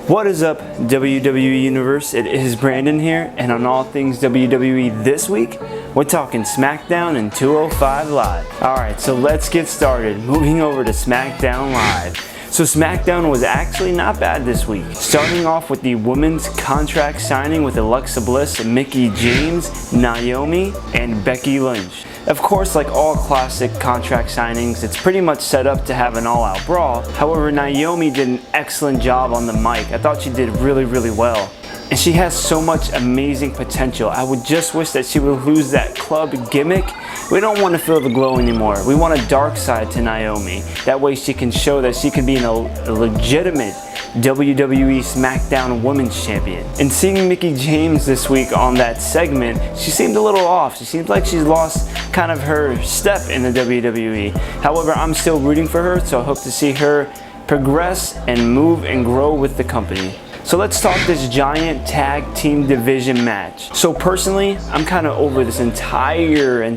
What is up, WWE Universe? It is Brandon here, and on all things WWE this week, we're talking SmackDown and 205 Live. Alright, so let's get started. Moving over to SmackDown Live. So SmackDown was actually not bad this week. Starting off with the women's contract signing with Alexa Bliss, Mickie James, Naomi, and Becky Lynch. Of course, like all classic contract signings, it's pretty much set up to have an all-out brawl. However, Naomi did an excellent job on the mic. I thought she did really well. And she has so much amazing potential. I would just wish that she would lose that club gimmick. We don't want to feel the glow anymore. We want a dark side to Naomi. That way she can show that she can be a legitimate WWE Smackdown Women's Champion. And seeing Mickie James this week on that segment, she seemed a little off. She seems like she's lost kind of her step in the WWE. However, I'm still rooting for her, so I hope to see her progress and move and grow with the company. So let's talk this giant tag team division match. So personally, I'm kind of over this entire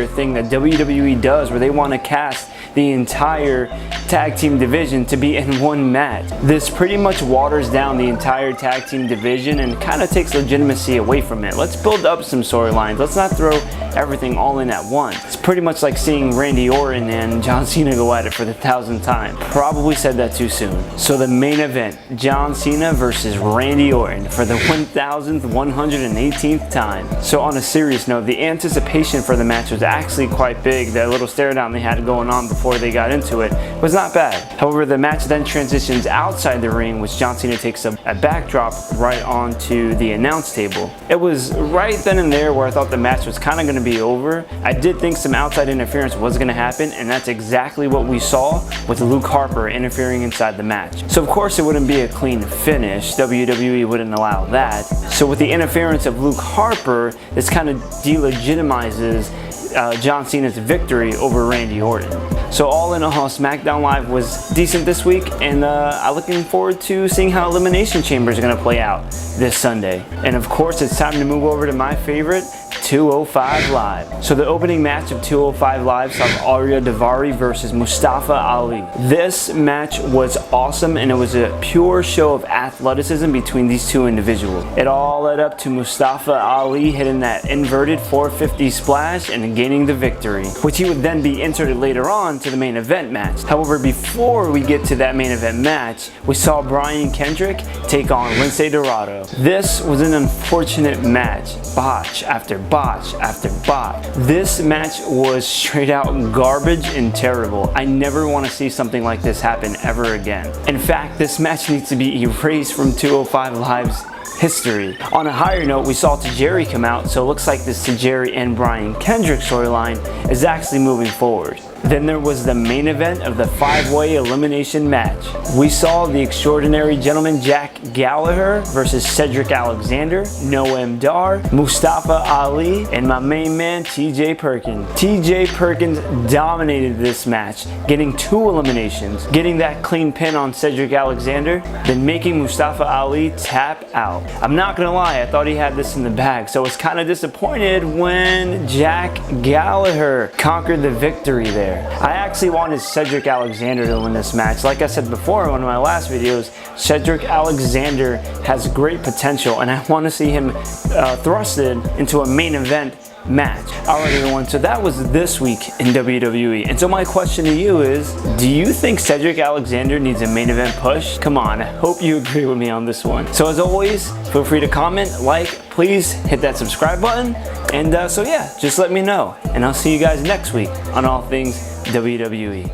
thing that WWE does where they want to cast the entire tag team division to be in one match. This pretty much waters down the entire tag team division and kind of takes legitimacy away from it. Let's build up some storylines. Let's not throw everything all in at once. It's pretty much like seeing Randy Orton and John Cena go at it for the 1000th time. Probably said that too soon. So the main event, John Cena versus Randy Orton for the 1118th time. So on a serious note, the anticipation for the match was actually quite big. That little stare down they had going on before they got into it was not bad. However, the match then transitions outside the ring, which John Cena takes a backdrop right onto the announce table. It was right then and there where I thought the match was kind of going to be over. I did think some outside interference was going to happen, and that's exactly what we saw with Luke Harper interfering inside the match. So of course it wouldn't be a clean finish. WWE wouldn't allow that. So with the interference of Luke Harper, this kind of delegitimizes John Cena's victory over Randy Orton. So all in all, SmackDown Live was decent this week, and I'm looking forward to seeing how Elimination Chamber is going to play out this Sunday. And of course, it's time to move over to my favorite, 205 Live. So the opening match of 205 Live saw Davari versus Mustafa Ali. This match was awesome, and it was a pure show of athleticism between these two individuals. It all led up to Mustafa Ali hitting that inverted 450 splash and gaining the victory, which he would then be inserted later on to the main event match. However, before we get to that main event match, we saw Bryan take on Dorado. This was an unfortunate match. Botch after botch after botch. This match was straight out garbage and terrible. I never want to see something like this happen ever again. In fact, this match needs to be erased from 205 Live's history. On a higher note, we saw Tajiri come out, so it looks like this Tajiri and Bryan storyline is actually moving forward. Then there was the main event of the 5-way elimination match. We saw the extraordinary gentleman Jack Gallagher versus Cedric Alexander, Noam Dar, Mustafa Ali, and my main man TJ Perkins. TJ Perkins dominated this match, getting 2 eliminations, getting that clean pin on Cedric Alexander, then making Mustafa Ali tap out. I'm not gonna lie, I thought he had this in the bag, so I was kind of disappointed when Jack Gallagher conquered the victory there. I actually wanted Cedric Alexander to win this match. Like I said before in one of my last videos, Cedric Alexander has great potential, and I want to see him thrusted into a main event match. Alright everyone, so that was this week in WWE. And so my question to you is, do you think Cedric Alexander needs a main event push? Come on, I hope you agree with me on this one. So as always, feel free to comment, like, please hit that subscribe button. And so yeah, just let me know. And I'll see you guys next week on all things WWE.